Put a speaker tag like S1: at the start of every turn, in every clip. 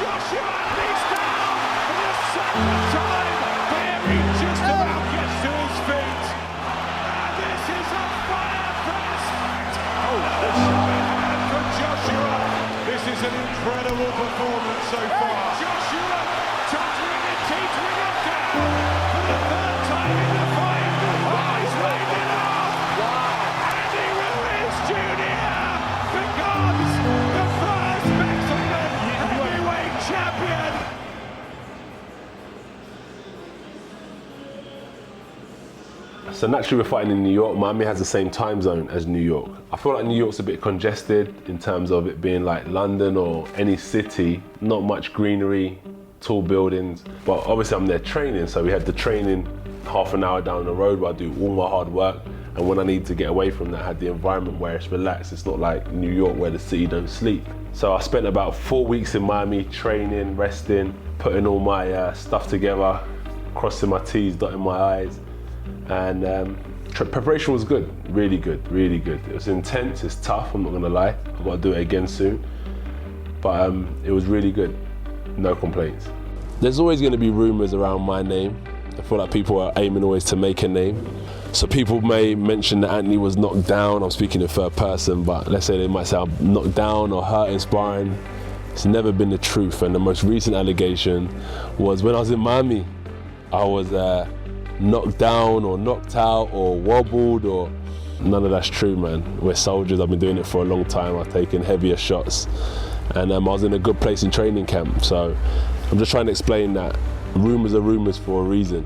S1: Joshua, he's down for the second time. Barry just about gets to his feet. And this is a fire fest. Oh, the shot hand from Joshua. This is an incredible performance so far. Joshua tottering and teetering up down for the third time in the fight. Oh, he's waved it off. Wow. Andy Ruiz Jr. becomes the first Mexican heavyweight champion.
S2: So naturally we're fighting in New York. Miami has the same time zone as New York. I feel like New York's a bit congested in terms of it being like London or any city, not much greenery, tall buildings. But obviously I'm there training, so we had the training half an hour down the road where I do all my hard work. And when I need to get away from that, I had the environment where it's relaxed. It's not like New York where the city don't sleep. So I spent about 4 weeks in Miami training, resting, putting all my stuff together, crossing my T's, dotting my I's. And preparation was good, really good, really good. It was intense, it's tough, I'm not gonna lie. I've got to do it again soon. But it was really good, no complaints. There's always gonna be rumors around my name. I feel like people are aiming always to make a name. So people may mention that Anthony was knocked down. I'm speaking in third person, but let's say they might say I'm knocked down or hurt in sparring. It's never been the truth. And the most recent allegation was when I was in Miami, I was knocked down or knocked out or wobbled, or none of that's true, man. We're soldiers. I've been doing it for a long time. I've taken heavier shots, and I was in a good place in training camp. So I'm just trying to explain that rumors are rumors for a reason.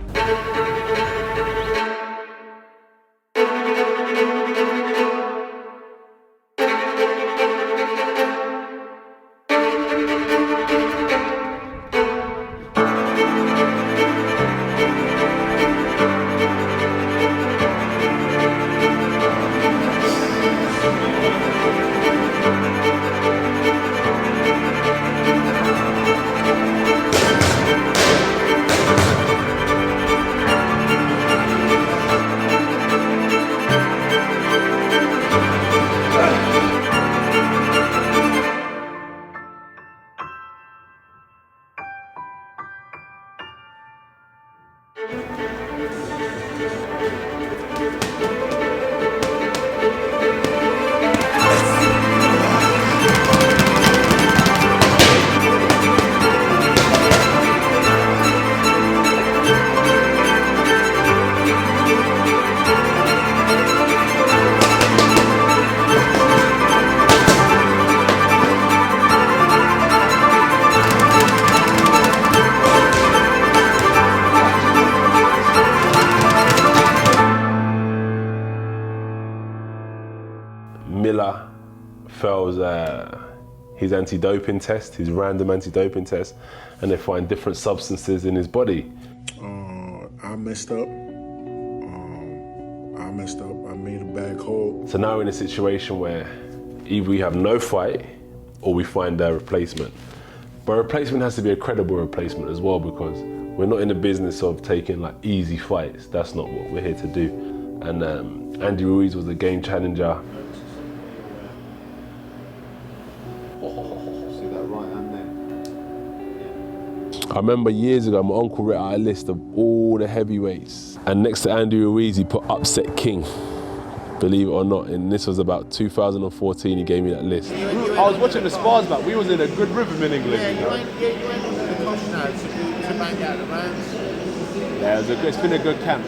S2: Miller fails his anti-doping test, his random anti-doping test, and they find different substances in his body.
S3: I messed up. I made a bad call.
S2: So now we're in a situation where either we have no fight or we find a replacement. But a replacement has to be a credible replacement as well, because we're not in the business of taking like easy fights. That's not what we're here to do. And Andy Ruiz was a game challenger.
S4: See that right hand there?
S2: I remember years ago, my uncle wrote out a list of all the heavyweights. And next to Andy Ruiz, he put Upset King, believe it or not. And this was about 2014, he gave me that list.
S5: I was watching the spars back. We was in a good rhythm in England.
S4: Yeah, you went to the cost now to bang out the rounds.
S5: Yeah, it's been a good camp.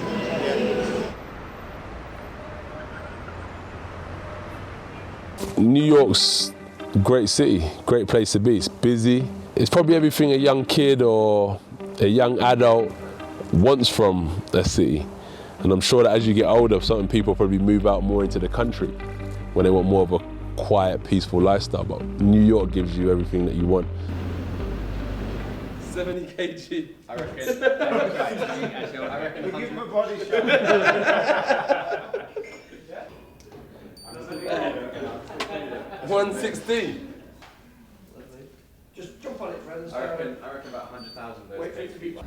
S2: New York's a great city, great place to be. It's busy. It's probably everything a young kid or a young adult wants from a city. And I'm sure that as you get older, certain people probably move out more into the country when they want more of a quiet, peaceful lifestyle. But New York gives you everything that you want.
S6: 70 kg. I reckon. I reckon.
S4: Give him a body shot.
S6: 116.
S4: Just jump on it, friends.
S6: I reckon about 100,000.
S4: Wait for it to be.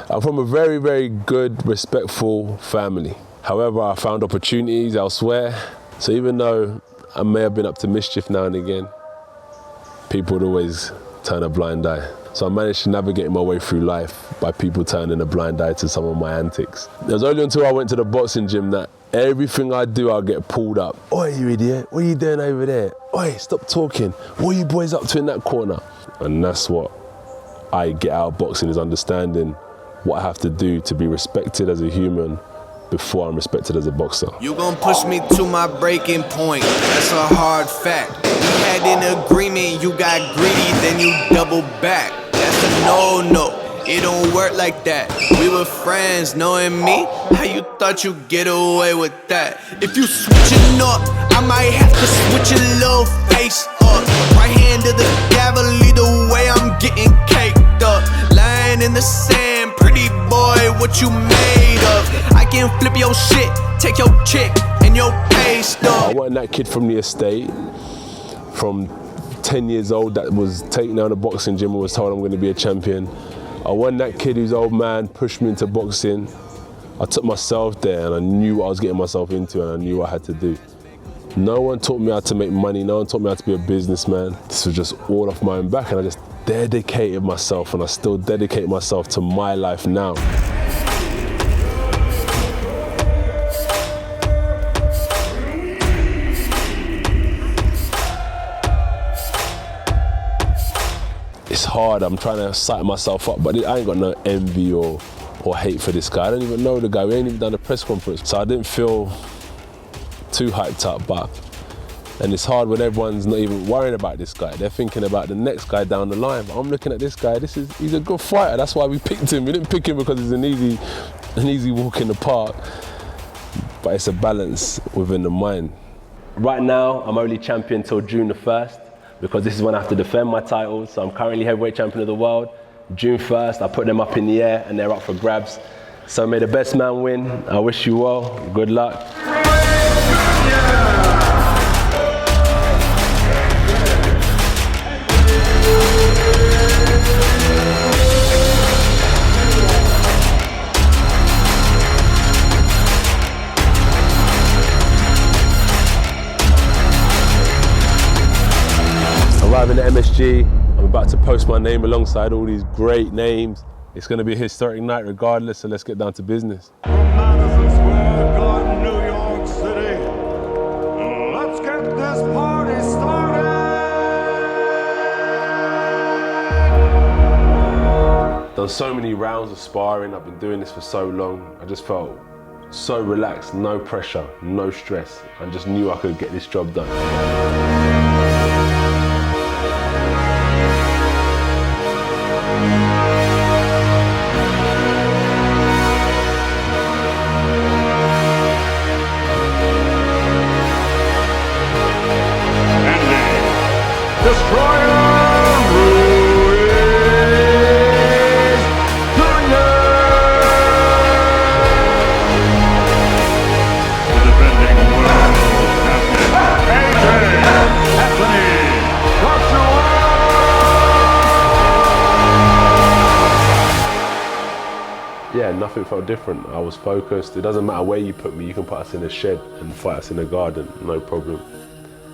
S2: I'm from a very, very good, respectful family. However, I found opportunities elsewhere. So even though I may have been up to mischief now and again, people would always turn a blind eye. So I managed to navigate my way through life by people turning a blind eye to some of my antics. It was only until I went to the boxing gym that everything I do, I'll get pulled up. Oi, you idiot, what are you doing over there? Oi, stop talking. What are you boys up to in that corner? And that's what I get out of boxing, is understanding what I have to do to be respected as a human before I'm respected as a boxer.
S7: You gon' push me to my breaking point, that's a hard fact. We had an agreement, you got greedy, then you double back. That's a no-no, it don't work like that. We were friends, knowing me, how you thought you'd get away with that? If you switching up, I might have to switch your little face up. Right hand to the gavel, either way I'm getting caked up. Lying in the sand, pretty boy, what you made of? I can flip your shit, take your chick and your pay stub.
S2: I wasn't that kid from the estate, from 10 years old, that was taken down a boxing gym and was told I'm going to be a champion. I wasn't that kid whose old man pushed me into boxing. I took myself there and I knew what I was getting myself into and I knew what I had to do. No one taught me how to make money, no one taught me how to be a businessman. This was just all off my own back, and I just dedicated myself, and I still dedicate myself to my life now. It's hard, I'm trying to psych myself up, but I ain't got no envy or hate for this guy. I don't even know the guy, we ain't even done a press conference. So I didn't feel too hyped up, and it's hard when everyone's not even worrying about this guy. They're thinking about the next guy down the line, but I'm looking at this guy, he's a good fighter, that's why we picked him. We didn't pick him because he's an easy walk in the park, but it's a balance within the mind. Right now, I'm only champion till June the 1st, because this is when I have to defend my titles. So I'm currently heavyweight champion of the world. June 1st, I put them up in the air and they're up for grabs. So may the best man win. I wish you well, good luck. Arriving at MSG, I'm about to post my name alongside all these great names. It's going to be a historic night regardless, so let's get down to business.
S1: From Madison Square Garden, New York City, let's get this party started!
S2: Done so many rounds of sparring, I've been doing this for so long. I just felt so relaxed, no pressure, no stress. I just knew I could get this job done. Yeah, nothing felt different. I was focused. It doesn't matter where you put me. You can put us in a shed and fight us in a garden, no problem.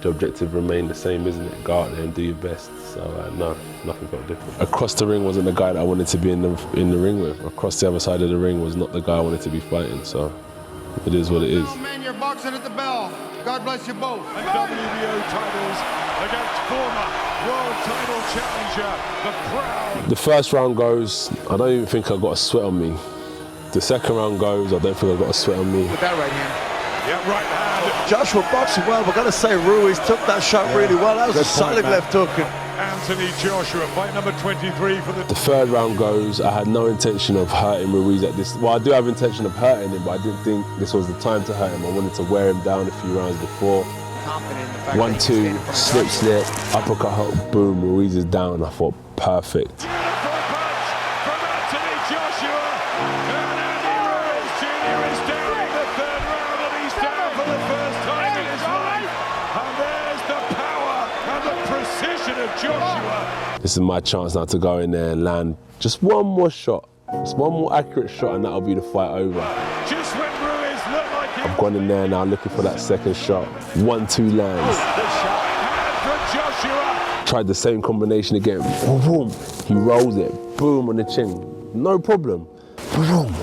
S2: The objective remained the same, isn't it? Go out there and do your best. So no, nothing felt different. Across the ring wasn't the guy that I wanted to be in the ring with. Across the other side of the ring was not the guy I wanted to be fighting. So it is what it is.
S4: Man, you're boxing at the bell. God bless you both.
S1: And WBO titles against former world title challenger, the Crown.
S2: The first round goes, I don't even think I got a sweat on me. The second round goes, I don't think I got a sweat on me.
S4: With that right hand.
S1: Yeah, right hand.
S8: Joshua boxing well, but gotta say Ruiz took that shot really well. That was a solid left hook.
S1: Anthony Joshua, fight number 23 for
S2: The third round goes, I had no intention of hurting Ruiz at this. Well, I do have intention of hurting him, but I didn't think this was the time to hurt him. I wanted to wear him down a few rounds before. 1-2, slip, uppercut hook, boom, Ruiz is down. I thought, perfect. This is my chance now to go in there and land just one more shot. Just one more accurate shot and that'll be the fight over.
S1: Just when Ruiz looked like he...
S2: I've gone in there now looking for that second shot. 1-2 lands. tried the same combination again. Boom. He rolls it. Boom on the chin. No problem. Boom.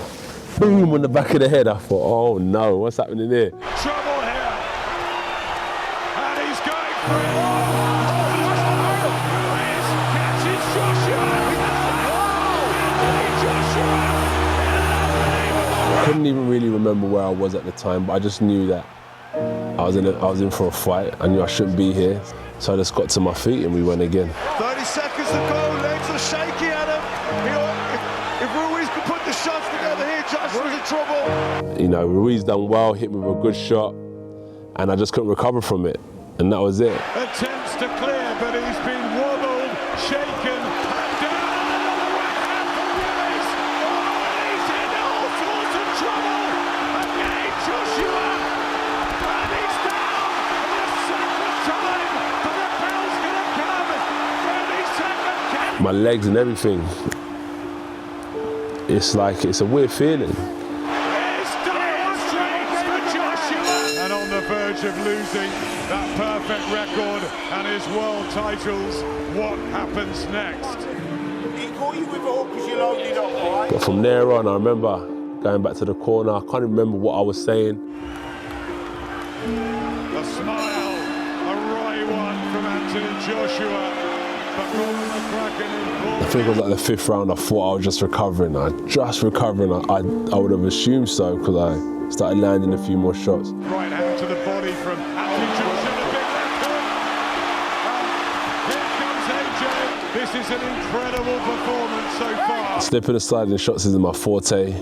S2: Boom on the back of the head. I thought, oh no, what's happening here?
S1: Trouble here. And he's going for it. Ruiz catches Joshua.
S2: I couldn't even really remember where I was at the time, but I just knew that I was in for a fight. I knew I shouldn't be here. So I just got to my feet and we went again.
S8: 30 seconds to go, legs are shaky, Adam. If Ruiz could put the shots together here, Joshua's in trouble.
S2: You know, Ruiz done well, hit me with a good shot, and I just couldn't recover from it. And that was it.
S1: Attempts to clear, but he's been wobbled, shaken, and down. Another right hand for Ruiz. Oh, he's in all sorts of trouble. Again, Joshua. And he's down. And the second time. But the bell's going to come. 30-second count.
S2: My legs and everything. It's like, it's a weird feeling.
S1: It's dire straits for Joshua. And on the verge of losing that perfect record and his world titles. What happens next?
S4: He caught you with a hook because you loaded up, right?
S2: But from there on, I remember going back to the corner. I can't remember what I was saying.
S1: A smile, a wry one from Anthony Joshua. But Conor McCracken in
S2: I think it was like the 5th round. I thought I was just recovering. I would have assumed so because I started landing a few more shots.
S1: right hand to the body from Anthony Joshua. The big left hook. And here comes AJ. This is an incredible performance so far.
S2: Slipping and sliding shots is my forte.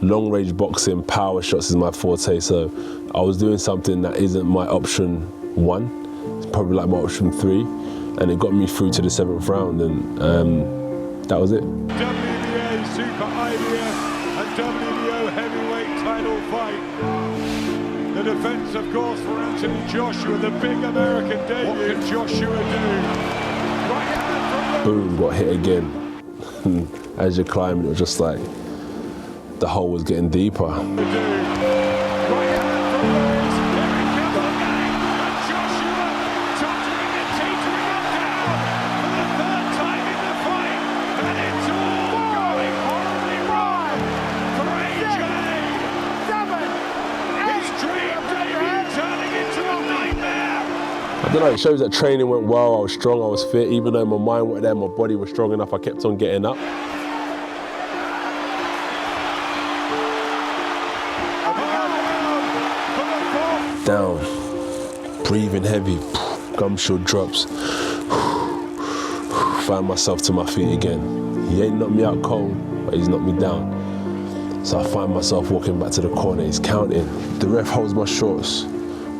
S2: Long range boxing, power shots is my forte. So I was doing something that isn't my option 1. It's probably like my option 3. And it got me through to the 7th round, and that was it.
S1: WBA Super IBF and WBO heavyweight title fight. The defense, of course, for Anthony Joshua, the big American debut. What can Joshua do? Right hand from
S2: Boom, got hit again. As you're climbing, it was just like the hole was getting deeper.
S1: Right hand from Ruiz. Here he comes again. And Joshua tottering and teetering up down for the 3rd time in the fight. And it's all going horribly wrong for AJ. His dream debut turning into a nightmare.
S2: I don't know, it shows that training went well, I was strong, I was fit. Even though my mind wasn't there, my body was strong enough, I kept on getting up. Down, breathing heavy, gum shield drops. Found myself to my feet again. He ain't knocked me out cold, but he's knocked me down. So I find myself walking back to the corner, he's counting. The ref holds my shorts,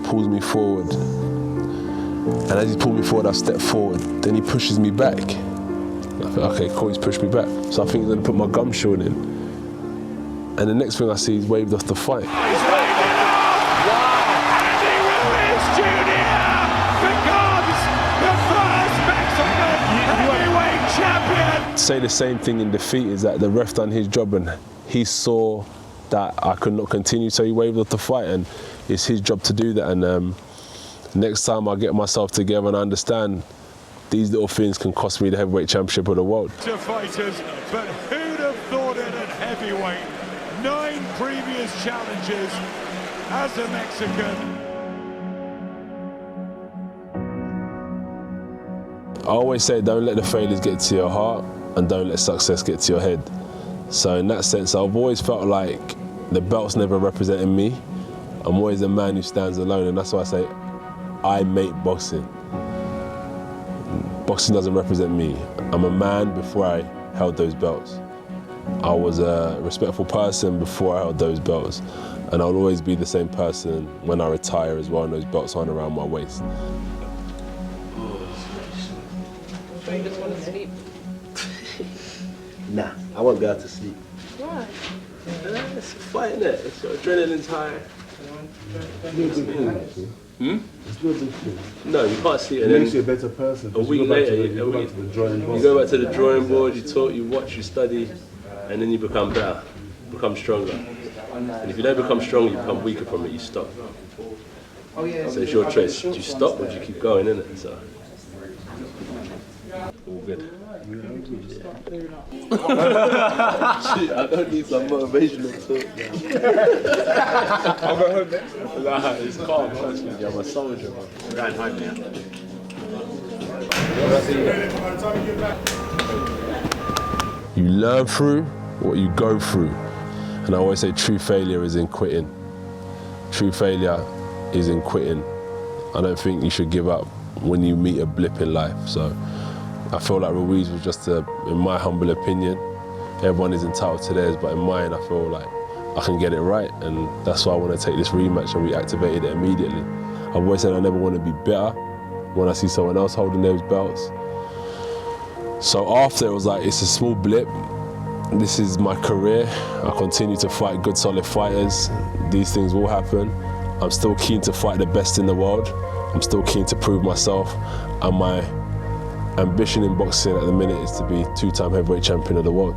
S2: pulls me forward. And as he pulled me forward, I step forward. Then he pushes me back. I think, okay, cool, he's pushed me back. So I think he's gonna put my gum shield in. And the next thing I see, he's waved off the fight. Say the same thing in defeat is that the ref done his job and he saw that I could not continue, so he waved off the fight, and it's his job to do that. And next time I get myself together and I understand these little things can cost me the heavyweight championship of the world.
S1: To fighters, but who'd have thought it at heavyweight? 9 previous challenges as a Mexican.
S2: I always say don't let the failures get to your heart and don't let success get to your head. So in that sense, I've always felt like the belt's never represented me. I'm always a man who stands alone, and that's why I say I make boxing. Boxing doesn't represent me. I'm a man before I held those belts. I was a respectful person before I held those belts, and I'll always be the same person when I retire as well, and those belts aren't around my waist.
S9: You just want to sleep.
S2: Nah, I won't go out to sleep.
S9: Why?
S2: It's a fight, innit? It's your adrenaline's high.
S3: It's not a big thing.
S2: No, you can't sleep.
S3: It makes you a better person.
S2: A week later,
S3: you go back to the drawing board.
S2: You go back to the drawing board, you talk, you watch, you study, and then you become better, become stronger. And if you don't become stronger, you become weaker from it, you stop. So it's your choice. Do you stop or do you keep going, innit? So All good.
S3: Shit, I don't need some motivational talk.
S5: I'll go home next.
S2: Nah, it's calm, trust me. I'm a soldier, man.
S6: We're going home now.
S2: You learn through what you go through. And I always say true failure is in quitting. True failure is in quitting. I don't think you should give up when you meet a blip in life. So I feel like Ruiz was just in my humble opinion, everyone is entitled to theirs, but in mine I feel like I can get it right, and that's why I want to take this rematch, and we activated it immediately. I've always said I never want to be bitter when I see someone else holding those belts. So after, it was like, it's a small blip. This is my career. I continue to fight good, solid fighters. These things will happen. I'm still keen to fight the best in the world. I'm still keen to prove myself. And my ambition in boxing at the minute is to be 2-time heavyweight champion of the world.